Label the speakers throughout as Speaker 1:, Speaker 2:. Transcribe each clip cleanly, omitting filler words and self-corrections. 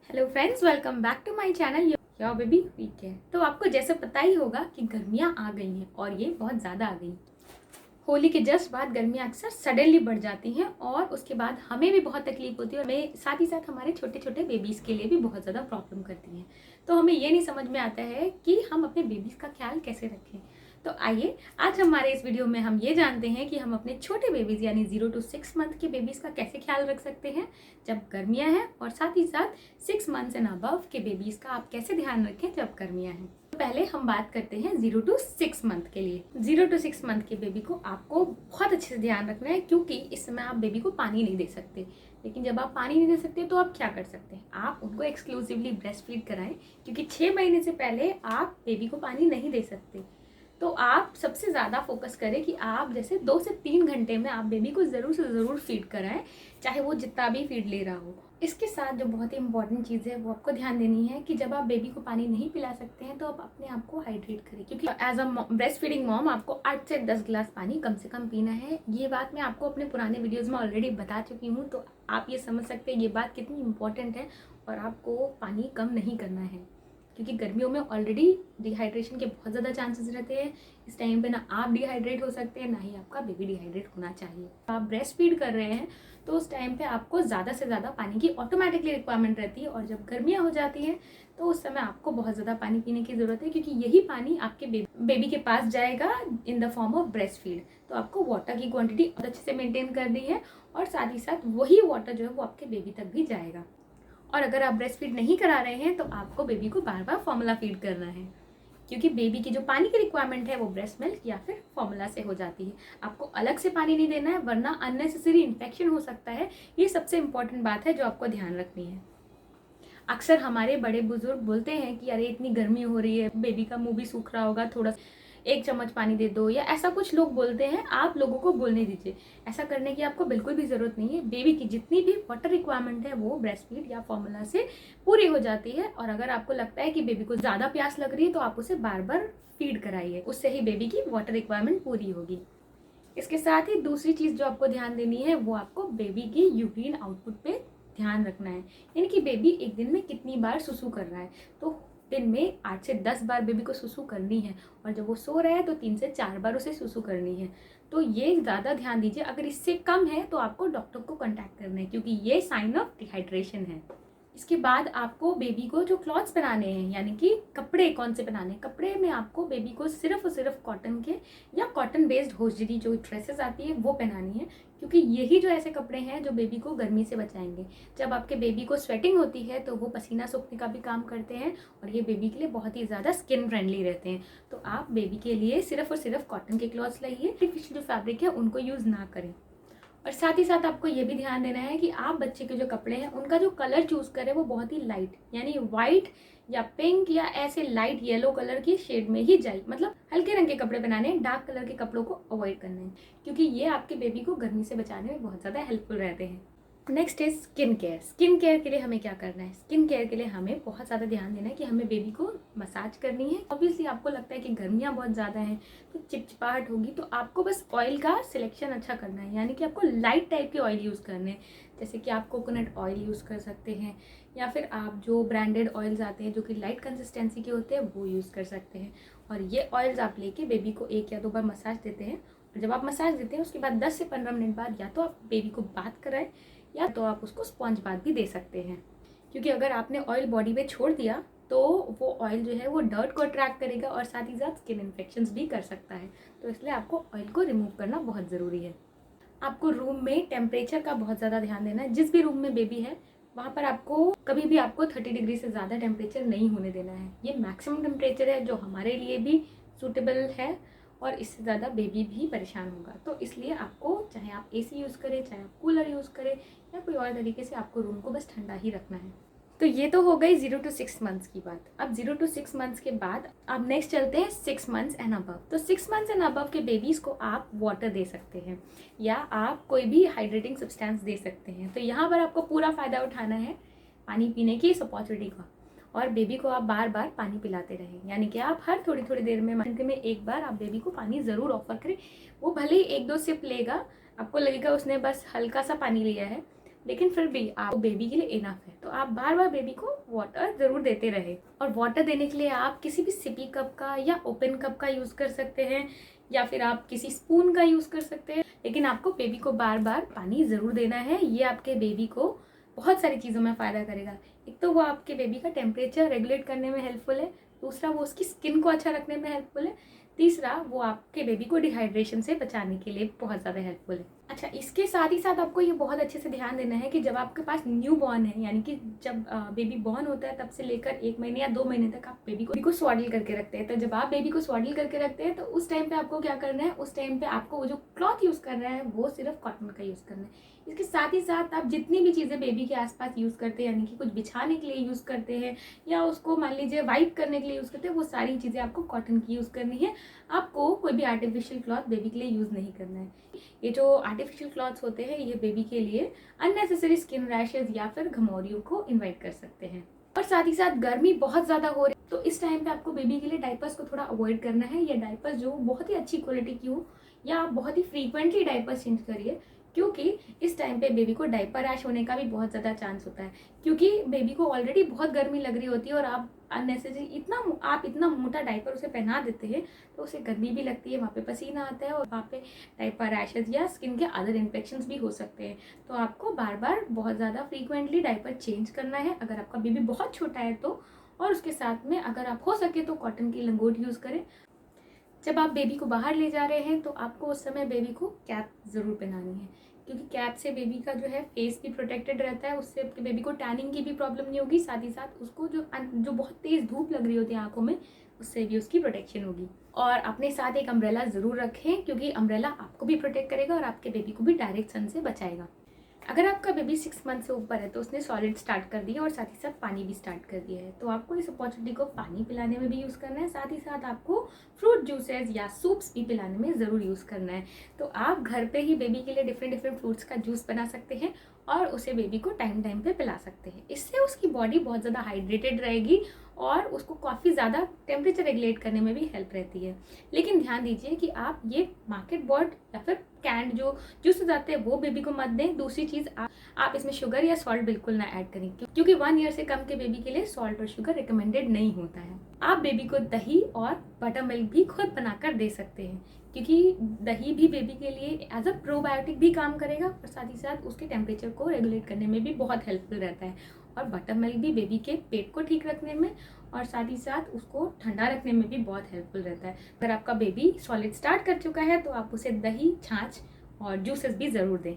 Speaker 1: Hello friends, welcome back to my channel your baby week है। तो आपको जैसे पता ही होगा कि गर्मियां आ गई हैं और ये बहुत ज़्यादा आ गई। होली के जस्ट बाद गर्मियां अक्सर सडनली बढ़ जाती हैं और उसके बाद हमें भी बहुत तकलीफ होती है और हमें साथ ही साथ हमारे छोटे छोटे बेबीज़ के लिए भी बहुत ज़्यादा प्रॉब्लम करती हैं। तो हमें ये नहीं समझ में आता है कि हम अपने बेबीज़ का ख्याल कैसे रखें। तो आइए आज हमारे इस वीडियो में हम ये जानते हैं कि हम अपने छोटे बेबीज़ यानी 0 to 6 मंथ के बेबीज़ का कैसे ख्याल रख सकते हैं जब गर्मियां हैं, और साथ ही साथ 6 मंथ्स एंड अबव के बेबीज़ का आप कैसे ध्यान रखें जब गर्मियां हैं। तो पहले हम बात करते हैं 0 to 6 मंथ के लिए। 0 to 6 मंथ के बेबी को आपको बहुत अच्छे से ध्यान रखना है, क्योंकि इस समय आप बेबी को पानी नहीं दे सकते। लेकिन जब आप पानी नहीं दे सकते तो आप क्या कर सकते हैं, आप उनको एक्सक्लूसिवली ब्रेस्ट फीड कराएं, क्योंकि 6 महीने से पहले आप बेबी को पानी नहीं दे सकते। तो आप सबसे ज़्यादा फोकस करें कि आप जैसे 2 से 3 घंटे में आप बेबी को ज़रूर से ज़रूर फीड कराएं, चाहे वो जितना भी फीड ले रहा हो। इसके साथ जो बहुत ही इंपॉर्टेंट चीज़ है वो आपको ध्यान देनी है कि जब आप बेबी को पानी नहीं पिला सकते हैं तो आप अपने आप को हाइड्रेट करें, क्योंकि as a breast feeding mom आपको 8 से 10 गिलास पानी कम से कम पीना है। ये बात मैं आपको अपने पुराने वीडियोज़ में ऑलरेडी बता चुकी हूँ, तो आप ये समझ सकते हैं ये बात कितनी इंपॉर्टेंट है। और आपको पानी कम नहीं करना है, क्योंकि गर्मियों में ऑलरेडी डिहाइड्रेशन के बहुत ज़्यादा चांसेस रहते हैं। इस टाइम पे ना आप डिहाइड्रेट हो सकते हैं, ना ही आपका बेबी डिहाइड्रेट होना चाहिए। आप ब्रेस्ट फीड कर रहे हैं तो उस टाइम पे आपको ज़्यादा से ज़्यादा पानी की ऑटोमेटिकली रिक्वायरमेंट रहती है, और जब गर्मियाँ हो जाती हैं तो उस समय आपको बहुत ज़्यादा पानी पीने की ज़रूरत है, क्योंकि यही पानी आपके बेबी के पास जाएगा in the form of breast feed. तो आपको वाटर की क्वान्टिटी बहुत अच्छे से मेंटेन करनी है, और साथ ही साथ वही वाटर जो है वो आपके बेबी तक भी जाएगा। और अगर आप ब्रेस्ट फीड नहीं करा रहे हैं तो आपको बेबी को बार बार फॉर्मूला फीड करना है, क्योंकि बेबी की जो पानी की रिक्वायरमेंट है वो ब्रेस्ट मिल्क या फिर फॉर्मूला से हो जाती है। आपको अलग से पानी नहीं देना है, वरना अननेसेसरी इन्फेक्शन हो सकता है। ये सबसे इंपॉर्टेंट बात है जो आपको ध्यान रखनी है। अक्सर हमारे बड़े बुजुर्ग बोलते हैं कि अरे इतनी गर्मी हो रही है, बेबी का मुंह भी सूख रहा होगा, थोड़ा 1 चम्मच पानी दे दो, या ऐसा कुछ लोग बोलते हैं। आप लोगों को बोलने दीजिए, ऐसा करने की आपको बिल्कुल भी ज़रूरत नहीं है। बेबी की जितनी भी वाटर रिक्वायरमेंट है वो ब्रेस्ट फीड या फॉर्मूला से पूरी हो जाती है। और अगर आपको लगता है कि बेबी को ज़्यादा प्यास लग रही है तो आप उसे बार बार फीड कराइए, उससे ही बेबी की वाटर रिक्वायरमेंट पूरी होगी। इसके साथ ही दूसरी चीज़ जो आपको ध्यान देनी है वो आपको बेबी की यूरिन आउटपुट पे ध्यान रखना है, यानी कि बेबी एक दिन में कितनी बार सुसु कर रहा है। तो दिन में 8 से 10 बार बेबी को सुसु करनी है, और जब वो सो रहा है तो 3 से 4 बार उसे सुसु करनी है। तो ये ज़्यादा ध्यान दीजिए। अगर इससे कम है तो आपको डॉक्टर को कॉन्टैक्ट करना है, क्योंकि ये साइन ऑफ डिहाइड्रेशन है। इसके बाद आपको बेबी को जो क्लॉथ्स पहनाने हैं, यानी कि कपड़े कौन से पहनाने हैं, कपड़े में आपको बेबी को सिर्फ और सिर्फ कॉटन के या कॉटन बेस्ड होजरी जो ड्रेसेस आती है वो पहनानी है, क्योंकि यही जो ऐसे कपड़े हैं जो बेबी को गर्मी से बचाएंगे। जब आपके बेबी को स्वेटिंग होती है तो वो पसीना सूखने का भी काम करते हैं, और ये बेबी के लिए बहुत ही ज़्यादा स्किन फ्रेंडली रहते हैं। तो आप बेबी के लिए सिर्फ और सिर्फ कॉटन के क्लॉथ्स लाइए, आर्टिफिशियल जो फैब्रिक है उनको यूज़ ना करें। और साथ ही साथ आपको ये भी ध्यान देना है कि आप बच्चे के जो कपड़े हैं उनका जो कलर चूज़ करें वो बहुत ही लाइट, यानी वाइट या पिंक या ऐसे लाइट येलो कलर की शेड में ही जाए। मतलब हल्के रंग के कपड़े बनाने हैं, डार्क कलर के कपड़ों को अवॉइड करना है, क्योंकि ये आपके बेबी को गर्मी से बचाने में बहुत ज़्यादा हेल्पफुल रहते हैं। नेक्स्ट है स्किन केयर। स्किन केयर के लिए हमें क्या करना है, स्किन केयर के लिए हमें बहुत ज़्यादा ध्यान देना है कि हमें बेबी को मसाज करनी है। ऑब्वियसली आपको लगता है कि गर्मियाँ बहुत ज़्यादा हैं तो चिपचिपाहट होगी, तो आपको बस ऑयल का सिलेक्शन अच्छा करना है, यानी कि आपको लाइट टाइप के ऑयल यूज़ करने हैं। जैसे कि आप कोकोनट ऑयल यूज़ कर सकते हैं, या फिर आप जो ब्रांडेड ऑयल्स आते हैं जो कि लाइट कंसिस्टेंसी के होते हैं वो यूज़ कर सकते हैं। और ये ऑयल्स आप लेके बेबी को 1 या 2 बार मसाज देते हैं। और जब आप मसाज देते हैं उसके बाद 10 से 15 मिनट बाद या तो आप बेबी को बाथ कराएं, या तो आप उसको स्पॉन्ज बाथ भी दे सकते हैं, क्योंकि अगर आपने ऑयल बॉडी पे छोड़ दिया तो वो ऑयल जो है वो डर्ट को अट्रैक्ट करेगा और साथ ही साथ स्किन इन्फेक्शंस भी कर सकता है। तो इसलिए आपको ऑयल को रिमूव करना बहुत ज़रूरी है। आपको रूम में टेम्परेचर का बहुत ज़्यादा ध्यान देना है। जिस भी रूम में बेबी है वहाँ पर आपको कभी भी आपको 30 डिग्री से ज़्यादा टेम्परेचर नहीं होने देना है। ये मैक्सिमम टेम्परेचर है जो हमारे लिए भी सूटेबल है, और इससे ज़्यादा बेबी भी परेशान होगा। तो इसलिए आपको, चाहे आप एसी यूज़ करें, चाहे आप कूलर यूज़ करें, या कोई और तरीके से आपको रूम को बस ठंडा ही रखना है। तो ये तो हो गई 0 to 6 मंथ्स की बात। अब 0 to 6 मंथ्स के बाद अब नेक्स्ट चलते हैं 6 मंथ्स एंड अबव। तो 6 मंथ्स एंड अबव के बेबीज़ को आप वाटर दे सकते हैं, या आप कोई भी हाइड्रेटिंग सब्सटेंस दे सकते हैं। तो यहाँ पर आपको पूरा फ़ायदा उठाना है पानी पीने की इस अपॉर्चुनिटी का, और बेबी को आप बार बार पानी पिलाते रहें, यानी कि आप हर थोड़ी थोड़ी देर में, घंटे में 1 बार आप बेबी को पानी ज़रूर ऑफर करें। वो भले ही 1-2 सिप लेगा, आपको लगेगा उसने बस हल्का सा पानी लिया है, लेकिन फिर भी आप बेबी के लिए इनफ है। तो आप बार बार बेबी को वाटर ज़रूर देते रहे। और वाटर देने के लिए आप किसी भी सिपी कप का या ओपन कप का यूज़ कर सकते हैं, या फिर आप किसी स्पून का यूज़ कर सकते हैं। लेकिन आपको बेबी को बार बार पानी ज़रूर देना है। ये आपके बेबी को बहुत सारी चीज़ों में फ़ायदा करेगा। एक तो वो आपके बेबी का टेम्परेचर रेगुलेट करने में हेल्पफुल है, दूसरा वो उसकी स्किन को अच्छा रखने में हेल्पफुल है, तीसरा वो आपके बेबी को डिहाइड्रेशन से बचाने के लिए बहुत ज़्यादा हेल्पफुल है। अच्छा, इसके साथ ही साथ आपको ये बहुत अच्छे से ध्यान देना है कि जब आपके पास न्यू बॉर्न है, यानी कि जब बेबी बॉर्न होता है तब से लेकर 1 महीने या 2 महीने तक आप बेबी को स्वाडल करके रखते हैं। तो जब आप बेबी को स्वाडल करके रखते हैं तो उस टाइम पे आपको क्या करना है, उस टाइम पे आपको वो जो क्लॉथ यूज़ करना है वो सिर्फ कॉटन का यूज़ करना है। इसके साथ ही साथ आप जितनी भी चीज़ें बेबी के आसपास यूज़ करते हैं, यानी कि कुछ बिछाने के लिए यूज़ करते हैं या उसको मान लीजिए वाइप करने के लिए यूज़ करते हैं, वो सारी चीज़ें आपको कॉटन की यूज़ करनी है। आपको कोई भी आर्टिफिशियल क्लॉथ बेबी के लिए यूज़ नहीं करना है। ये जो आर्टिफिशियल क्लॉथ्स होते हैं ये बेबी के लिए अननेसेसरी स्किन रैशेज या फिर घमौरियों को इन्वाइट कर सकते हैं। और साथ ही साथ गर्मी बहुत ज़्यादा हो रही है तो इस टाइम पे आपको बेबी के लिए डायपर्स को थोड़ा अवॉइड करना है, या डायपर्स जो बहुत ही अच्छी क्वालिटी की हो, या आप बहुत ही फ्रीक्वेंटली डायपर्स चेंज करिए, क्योंकि इस टाइम पे बेबी को डायपर रैश होने का भी बहुत ज़्यादा चांस होता है। क्योंकि बेबी को ऑलरेडी बहुत गर्मी लग रही होती है और आप अननेसेसरी इतना मोटा डायपर उसे पहना देते हैं तो उसे गर्मी भी लगती है, वहाँ पे पसीना आता है और वहाँ पे डायपर रैशेज या स्किन के अदर इन्फेक्शंस भी हो सकते हैं। तो आपको बार बार बहुत ज़्यादा फ्रीक्वेंटली डायपर चेंज करना है अगर आपका बेबी बहुत छोटा है तो। और उसके साथ में अगर आप हो सके तो कॉटन की लंगोट यूज़ करें। जब आप बेबी को बाहर ले जा रहे हैं तो आपको उस समय बेबी को कैप ज़रूर पहनानी है, क्योंकि कैप से बेबी का जो है फेस भी प्रोटेक्टेड रहता है, उससे आपके बेबी को टैनिंग की भी प्रॉब्लम नहीं होगी, साथ ही साथ उसको जो बहुत तेज़ धूप लग रही होती है आंखों में उससे भी उसकी प्रोटेक्शन होगी। और अपने साथ एक अम्ब्रेला ज़रूर रखें, क्योंकि अम्ब्रेला आपको भी प्रोटेक्ट करेगा और आपके बेबी को भी डायरेक्ट सन से बचाएगा। अगर आपका बेबी 6 मंथ से ऊपर है तो उसने सॉलिड स्टार्ट कर दिया और साथ ही साथ पानी भी स्टार्ट कर दिया है, तो आपको इस अपॉर्चुनिटी को पानी पिलाने में भी यूज़ करना है, साथ ही साथ आपको फ्रूट जूसेस या सूप्स भी पिलाने में ज़रूर यूज़ करना है। तो आप घर पे ही बेबी के लिए डिफरेंट फ्रूट्स का जूस बना सकते हैं और उसे बेबी को टाइम टाइम पे पिला सकते हैं। इससे उसकी बॉडी बहुत ज़्यादा हाइड्रेटेड रहेगी और उसको काफ़ी ज़्यादा टेम्परेचर रेगुलेट करने में भी हेल्प रहती है। लेकिन ध्यान दीजिए कि आप ये मार्केट बॉर्ड या फिर कैंड जो जूसेस आते हैं वो बेबी को मत दें। दूसरी चीज़, आप इसमें शुगर या सॉल्ट बिल्कुल ना ऐड करें, क्योंकि 1 ईयर से कम के बेबी के लिए सॉल्ट और शुगर रिकमेंडेड नहीं होता है। आप बेबी को दही और बटर मिल्क भी खुद बनाकर दे सकते हैं, क्योंकि दही भी बेबी के लिए एज अ प्रोबायोटिक भी काम करेगा और साथ ही साथ उसके टेम्परेचर को रेगुलेट करने में भी बहुत हेल्पफुल रहता है। और बटर मिल्क भी बेबी के पेट को ठीक रखने में और साथ ही साथ उसको ठंडा रखने में भी बहुत हेल्पफुल रहता है। अगर आपका बेबी सॉलिड स्टार्ट कर चुका है तो आप उसे दही, छाछ और जूसेस भी ज़रूर दें।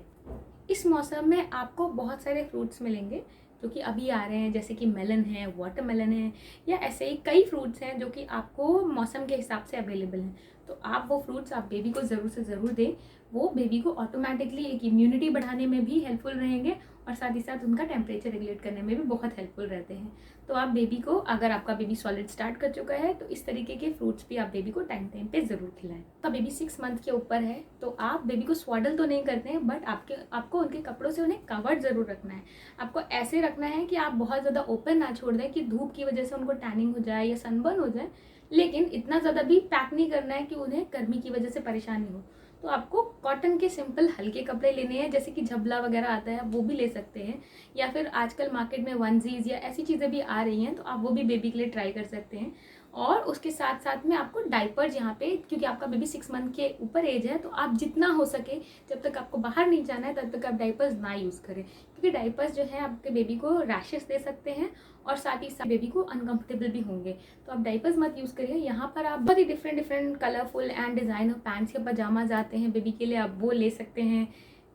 Speaker 1: इस मौसम में आपको बहुत सारे फ्रूट्स मिलेंगे जो कि अभी आ रहे हैं, जैसे कि मेलन है, वाटरमेलन है, या ऐसे ही कई फ्रूट्स हैं जो कि आपको मौसम के हिसाब से अवेलेबल हैं। तो आप वो फ्रूट्स आप बेबी को ज़रूर से ज़रूर दें। वो बेबी को ऑटोमेटिकली एक इम्यूनिटी बढ़ाने में भी हेल्पफुल रहेंगे और साथ ही साथ उनका टेम्परेचर रेगुलेट करने में भी बहुत हेल्पफुल रहते हैं। तो आप बेबी को, अगर आपका बेबी सॉलिड स्टार्ट कर चुका है तो इस तरीके के फ्रूट्स भी आप बेबी को टाइम टाइम पे ज़रूर खिलाएं। आपका बेबी 6 मंथ के ऊपर है तो आप बेबी को स्वाडल तो नहीं करते हैं, बट आपको उनके कपड़ों से उन्हें कवर्ड ज़रूर रखना है। आपको ऐसे रखना है कि आप बहुत ज़्यादा ओपन ना छोड़ दें कि धूप की वजह से उनको टैनिंग हो जाए या सनबर्न हो जाए, लेकिन इतना ज़्यादा भी पैक नहीं करना है कि उन्हें गर्मी की वजह से परेशानी हो। तो आपको कॉटन के सिंपल हल्के कपड़े लेने हैं, जैसे कि झबला वगैरह आता है वो भी ले सकते हैं, या फिर आजकल मार्केट में वनजीज या ऐसी चीज़ें भी आ रही हैं तो आप वो भी बेबी के लिए ट्राई कर सकते हैं। और उसके साथ साथ में आपको डाइपर्स, यहाँ पे क्योंकि आपका बेबी 6 मंथ के ऊपर एज है तो आप जितना हो सके जब तक आपको बाहर नहीं जाना है तब तक आप डाइपर्स ना यूज़ करें, क्योंकि डाइपर्स जो है आपके बेबी को रैशेस दे सकते हैं और साथ ही साथ बेबी को अनकंफर्टेबल भी होंगे। तो आप डाइपर्स मत यूज़ करिए। यहाँ पर आप बहुत ही different colourful and designer pants या पजामाज आते हैं बेबी के लिए, आप वो ले सकते हैं।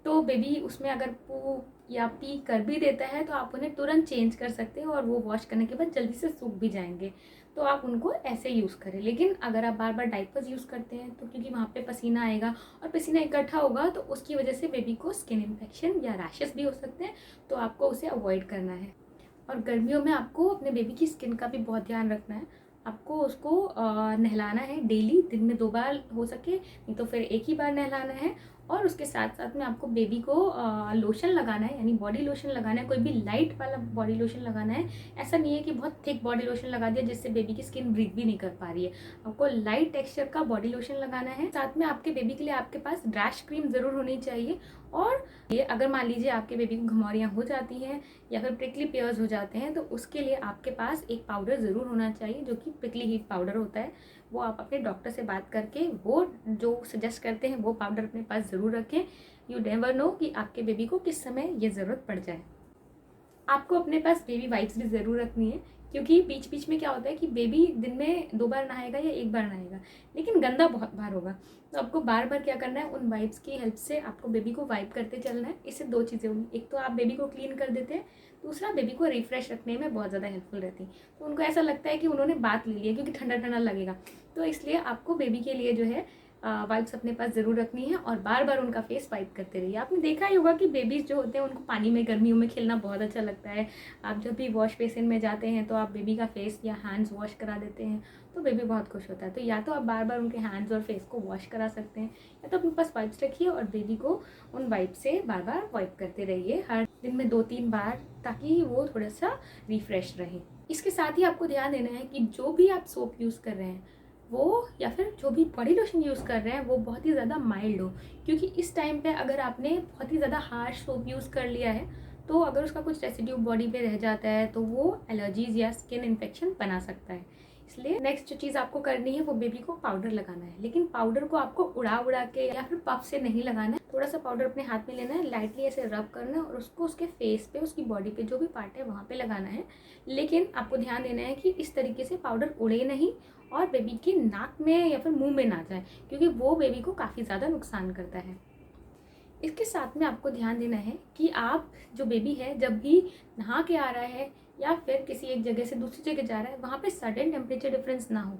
Speaker 1: तो बेबी उसमें अगर पू या पी कर भी देता है तो आप उन्हें तुरंत चेंज कर सकते हैं और वो वॉश करने के बाद जल्दी से सूख भी जाएंगे, तो आप उनको ऐसे यूज़ करें। लेकिन अगर आप बार बार डाइपर्स यूज़ करते हैं तो क्योंकि वहाँ पे पसीना आएगा और पसीना इकट्ठा होगा तो उसकी वजह से बेबी को स्किन इन्फेक्शन या रैशेस भी हो सकते हैं, तो आपको उसे अवॉइड करना है। और गर्मियों में आपको अपने बेबी की स्किन का भी बहुत ध्यान रखना है। आपको उसको नहलाना है डेली, दिन में 2 बार हो सके, नहीं तो फिर 1 ही बार नहलाना है। और उसके साथ साथ में आपको बेबी को लोशन लगाना है, यानी बॉडी लोशन लगाना है। कोई भी लाइट वाला बॉडी लोशन लगाना है, ऐसा नहीं है कि बहुत थिक बॉडी लोशन लगा दिया जिससे बेबी की स्किन ब्रीथ भी नहीं कर पा रही है। आपको लाइट टेक्सचर का बॉडी लोशन लगाना है। साथ में आपके बेबी के लिए आपके पास रैश क्रीम ज़रूर होनी चाहिए और ये अगर मान लीजिए आपके बेबी को घमौरियाँ हो जाती हैं या फिर प्रिकली पेयर्स हो जाते हैं, तो उसके लिए आपके पास एक पाउडर ज़रूर होना चाहिए जो कि प्रिकली हीट पाउडर होता है। वो आप अपने डॉक्टर से बात करके वो जो सजेस्ट करते हैं वो पाउडर अपने पास ज़रूर रखें। यू नेवर नो कि आपके बेबी को किस समय ये ज़रूरत पड़ जाए। आपको अपने पास बेबी वाइप्स भी ज़रूर रखनी है, क्योंकि बीच बीच में क्या होता है कि बेबी दिन में 2 बार नहाएगा या 1 बार नहाएगा, लेकिन गंदा बहुत बार होगा। तो आपको बार बार क्या करना है, उन वाइप्स की हेल्प से आपको बेबी को वाइप करते चलना है। इससे 2 चीज़ें होंगी, एक तो आप बेबी को क्लीन कर देते हैं, दूसरा बेबी को रिफ्रेश रखने में बहुत ज़्यादा हेल्पफुल रहती है। तो उनको ऐसा लगता है कि उन्होंने बात ले ली है, क्योंकि ठंडा ठंडा लगेगा। तो इसलिए आपको बेबी के लिए जो है वाइप्स अपने पास ज़रूर रखनी है और बार बार उनका फेस वाइप करते रहिए। आपने देखा ही होगा कि बेबीज़ जो होते हैं उनको पानी में गर्मियों में खेलना बहुत अच्छा लगता है। आप जब भी वॉश बेसिन में जाते हैं तो आप बेबी का फेस या हैंड्स वॉश करा देते हैं, तो बेबी बहुत खुश होता है। तो या तो आप बार बार उनके हैंड्स और फेस को वॉश करा सकते हैं, या तो अपने पास वाइप्स रखिए और बेबी को उन वाइप से बार बार वाइप करते रहिए, हर दिन में 2-3 बार, ताकि वो थोड़ा सा रिफ्रेश रहे। इसके साथ ही आपको ध्यान देना है कि जो भी आप सोप यूज़ कर रहे हैं वो, या फिर जो भी बॉडी लोशन यूज़ कर रहे हैं वो बहुत ही ज़्यादा माइल्ड हो, क्योंकि इस टाइम पे अगर आपने बहुत ही ज़्यादा हार्श सोप यूज़ कर लिया है तो अगर उसका कुछ रेसिड्यू बॉडी पे रह जाता है तो वो एलर्जीज़ या स्किन इन्फेक्शन बना सकता है। इसलिए नेक्स्ट जो चीज़ आपको करनी है वो बेबी को पाउडर लगाना है, लेकिन पाउडर को आपको उड़ा उड़ा के या फिर पफ से नहीं लगाना है। थोड़ा सा पाउडर अपने हाथ में लेना है, लाइटली ऐसे रब करना है और उसको उसके फेस पे, उसकी बॉडी पे जो भी पार्ट है वहाँ पे लगाना है। लेकिन आपको ध्यान देना है कि इस तरीके से पाउडर उड़े नहीं और बेबी के नाक में या फिर मुंह में ना जाए, क्योंकि वो बेबी को काफ़ी ज़्यादा नुकसान करता है। इसके साथ में आपको ध्यान देना है कि आप जो बेबी है जब भी नहा के आ रहा है या फिर किसी एक जगह से दूसरी जगह जा रहा है, वहाँ पे सडन टेम्परेचर डिफरेंस ना हो।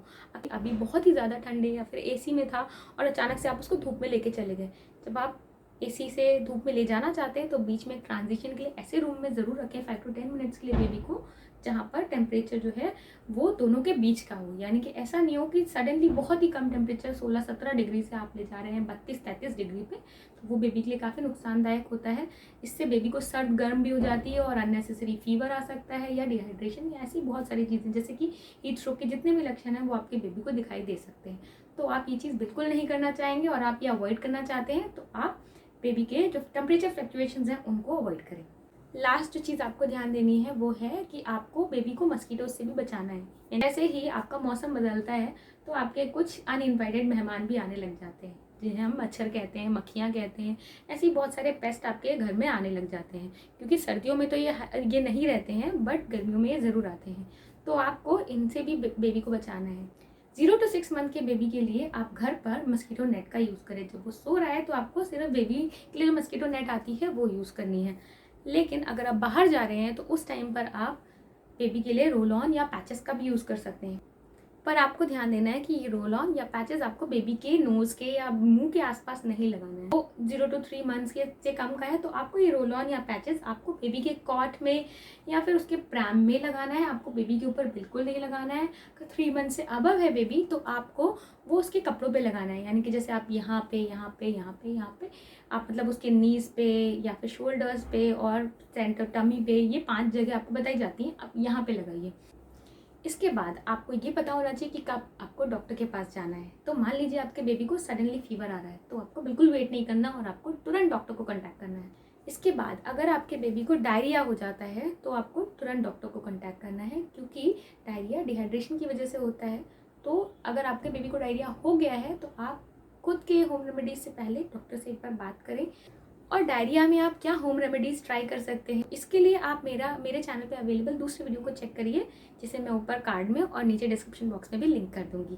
Speaker 1: अभी बहुत ही ज़्यादा ठंडे या फिर एसी में था और अचानक से आप उसको धूप में लेके चले गए। जब आप एसी से धूप में ले जाना चाहते हैं तो बीच में ट्रांजिशन के लिए ऐसे रूम में ज़रूर रखें 5 to 10 मिनट्स के लिए बेबी को, जहाँ पर टेम्परेचर जो है वो दोनों के बीच का हो। यानी कि ऐसा नहीं हो कि सडनली बहुत ही कम टेम्परेचर 16-17 डिग्री से आप ले जा रहे हैं 32-33 डिग्री पे, तो वो बेबी के लिए काफ़ी नुकसानदायक होता है। इससे बेबी को सर्द गर्म भी हो जाती है और अननेसेसरी फीवर आ सकता है या डिहाइड्रेशन या ऐसी बहुत सारी चीज़ें, जैसे कि हीट स्ट्रोक के जितने भी लक्षण हैं वो आपके बेबी को दिखाई दे सकते हैं। तो आप ये चीज़ बिल्कुल नहीं करना चाहेंगे और आप ये अवॉइड करना चाहते हैं, तो आप बेबी के जो टेम्परेचर फ्लक्चुएशंस हैं उनको अवॉइड करें। लास्ट जो चीज़ आपको ध्यान देनी है वो है कि आपको बेबी को मस्कीटोज से भी बचाना है। जैसे ही आपका मौसम बदलता है तो आपके कुछ अनइनवाइटेड मेहमान भी आने लग जाते हैं, जिन्हें हम मच्छर कहते हैं, मक्खियाँ कहते हैं। ऐसे ही बहुत सारे पेस्ट आपके घर में आने लग जाते हैं, क्योंकि सर्दियों में तो ये नहीं रहते हैं, बट गर्मियों में ये ज़रूर आते हैं। तो आपको इनसे भी बेबी को बचाना है। 0 to 6 मंथ के बेबी के लिए आप घर पर मस्कीटो नेट का यूज़ करें। जब वो सो रहा है तो आपको सिर्फ बेबी के लिए जो मस्कीटो नेट आती है वो यूज़ करनी है। लेकिन अगर आप बाहर जा रहे हैं तो उस टाइम पर आप बेबी के लिए रोल ऑन या पैचेस का भी यूज़ कर सकते हैं। पर आपको ध्यान देना है कि ये रोल ऑन या पैचेस आपको बेबी के नोज़ के या मुंह के आसपास नहीं लगाना है। तो 0 to 3 मंथ्स के से कम का है तो आपको ये रोल ऑन या पैचेस आपको बेबी के कॉट में या फिर उसके प्रैम में लगाना है, आपको बेबी के ऊपर बिल्कुल नहीं लगाना है। अगर 3 मंथ से अबव है बेबी तो आपको वो उसके कपड़ों पे लगाना है, यानी कि जैसे आप यहाँ पे यहाँ पे यहाँ पे यहाँ पे आप मतलब उसके नीज़ पे या फिर शोल्डर्स पे और सेंटर टमी पे, ये 5 जगह आपको बताई जाती हैं, आप यहाँ पे लगाइए। इसके बाद आपको ये पता होना चाहिए कि कब आपको डॉक्टर के पास जाना है। तो मान लीजिए आपके बेबी को सडनली फीवर आ रहा है तो आपको बिल्कुल वेट नहीं करना और आपको तुरंत डॉक्टर को कांटेक्ट करना है। इसके बाद अगर आपके बेबी को डायरिया हो जाता है तो आपको तुरंत डॉक्टर को कांटेक्ट करना है, क्योंकि डायरिया डिहाइड्रेशन की वजह से होता है। तो अगर आपके बेबी को डायरिया हो गया है तो आप खुद के होम रेमेडीज से पहले डॉक्टर से एक बार बात करें। और डायरिया में आप क्या होम रेमेडीज़ ट्राई कर सकते हैं, इसके लिए आप मेरे चैनल पे अवेलेबल दूसरे वीडियो को चेक करिए, जिसे मैं ऊपर कार्ड में और नीचे डिस्क्रिप्शन बॉक्स में भी लिंक कर दूंगी।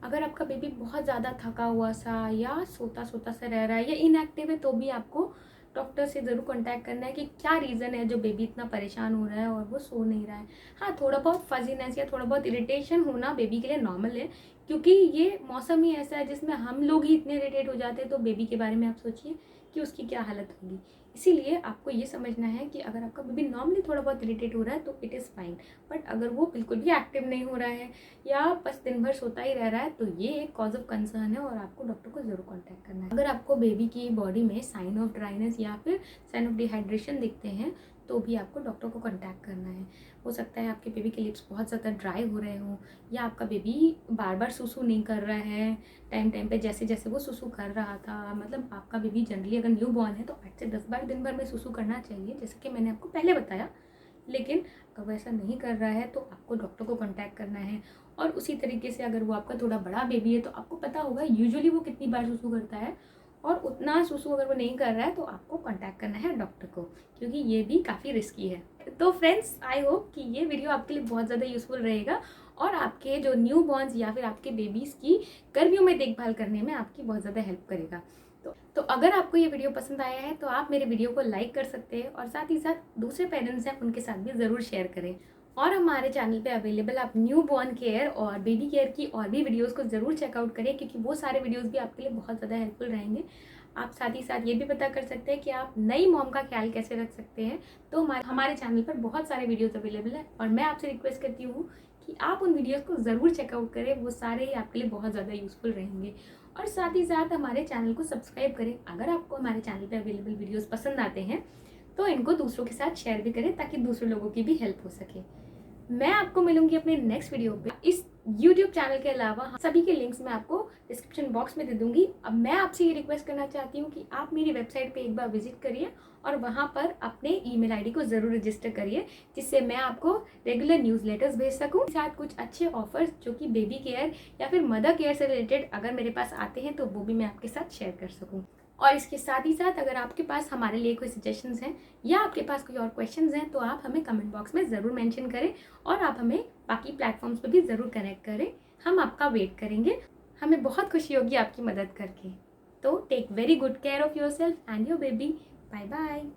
Speaker 1: अगर आपका बेबी बहुत ज़्यादा थका हुआ सा या सोता सोता सा रह रहा है या इनएक्टिव है तो भी आपको डॉक्टर से ज़रूर कांटेक्ट करना है कि क्या रीज़न है जो बेबी इतना परेशान हो रहा है और वो सो नहीं रहा है। हाँ, थोड़ा बहुत फजीनेस या थोड़ा बहुत इरिटेशन होना बेबी के लिए नॉर्मल है, क्योंकि ये मौसम ही ऐसा है जिसमें हम लोग ही इतने इरिटेट हो जाते हैं, तो बेबी के बारे में आप सोचिए कि उसकी क्या हालत होगी। इसीलिए आपको ये समझना है कि अगर आपका बेबी नॉर्मली थोड़ा बहुत इरिटेट हो रहा है तो इट इज़ फाइन, बट अगर वो बिल्कुल भी एक्टिव नहीं हो रहा है या बस दिन भर सोता ही रह रहा है तो ये एक कॉज ऑफ कंसर्न है और आपको डॉक्टर को ज़रूर कांटेक्ट करना है। अगर आपको बेबी की बॉडी में साइन ऑफ ड्राइनेस या फिर साइन ऑफ डिहाइड्रेशन दिखते हैं तो भी आपको डॉक्टर को कांटेक्ट करना है। हो सकता है आपके बेबी के लिप्स बहुत ज़्यादा ड्राई हो रहे हों, या आपका बेबी बार बार सुसु नहीं कर रहा है टाइम टाइम पे, जैसे जैसे वो सुसु कर रहा था। मतलब आपका बेबी जनरली अगर न्यू बॉर्न है तो 8 से 10 बार दिन भर में सुसु करना चाहिए, जैसे कि मैंने आपको पहले बताया। लेकिन अगर वो ऐसा नहीं कर रहा है तो आपको डॉक्टर को कांटेक्ट करना है। और उसी तरीके से अगर वो आपका थोड़ा बड़ा बेबी है तो आपको पता होगा यूजुअली वो कितनी बार सुसु करता है, और उतना सुसु अगर वो नहीं कर रहा है तो आपको कांटेक्ट करना है डॉक्टर को, क्योंकि ये भी काफ़ी रिस्की है। तो फ्रेंड्स, आई होप कि ये वीडियो आपके लिए बहुत ज़्यादा यूज़फुल रहेगा और आपके जो न्यू बॉर्न्स या फिर आपके बेबीज़ की गर्मियों में देखभाल करने में आपकी बहुत ज़्यादा हेल्प करेगा। तो अगर आपको ये वीडियो पसंद आया है तो आप मेरे वीडियो को लाइक कर सकते हैं, और साथ ही साथ दूसरे पेरेंट्स हैं उनके साथ भी ज़रूर शेयर करें। और हमारे चैनल पे अवेलेबल आप न्यू बॉर्न केयर और बेबी केयर की और भी वीडियोस को ज़रूर चेकआउट करें, क्योंकि वो सारे वीडियोस भी आपके लिए बहुत ज़्यादा हेल्पफुल रहेंगे। आप साथ ही साथ ये भी पता कर सकते हैं कि आप नई मॉम का ख्याल कैसे रख सकते हैं। तो हमारे चैनल पर बहुत सारे वीडियोज़ अवेलेबल है, और मैं आपसे रिक्वेस्ट करती हूँ कि आप उन वीडियोज़ को ज़रूर चेकआउट करें, वो सारे ही आपके लिए बहुत ज़्यादा यूज़फुल रहेंगे। और साथ ही साथ हमारे चैनल को सब्सक्राइब करें। अगर आपको हमारे चैनल पे अवेलेबल वीडियोस पसंद आते हैं तो इनको दूसरों के साथ शेयर भी करें, ताकि दूसरे लोगों की भी हेल्प हो सके। मैं आपको मिलूंगी अपने नेक्स्ट वीडियो पे। इस YouTube चैनल के अलावा सभी के लिंक्स मैं आपको डिस्क्रिप्शन बॉक्स में दे दूंगी। अब मैं आपसे ये रिक्वेस्ट करना चाहती हूँ कि आप मेरी वेबसाइट पे एक बार विजिट करिए और वहाँ पर अपने ईमेल आईडी को ज़रूर रजिस्टर करिए, जिससे मैं आपको रेगुलर न्यूज़लेटर्स भेज सकूँ। साथ कुछ अच्छे ऑफर्स जो कि बेबी केयर या फिर मदर केयर से रिलेटेड अगर मेरे पास आते हैं तो वो भी मैं आपके साथ शेयर कर सकूँ। और इसके साथ ही साथ अगर आपके पास हमारे लिए कोई सजेशंस हैं या आपके पास कोई और क्वेश्चंस हैं तो आप हमें कमेंट बॉक्स में ज़रूर मेंशन करें, और आप हमें बाकी प्लेटफॉर्म्स पे भी ज़रूर कनेक्ट करें। हम आपका वेट करेंगे। हमें बहुत खुशी होगी आपकी मदद करके। तो take very good care of yourself and your baby. Bye bye.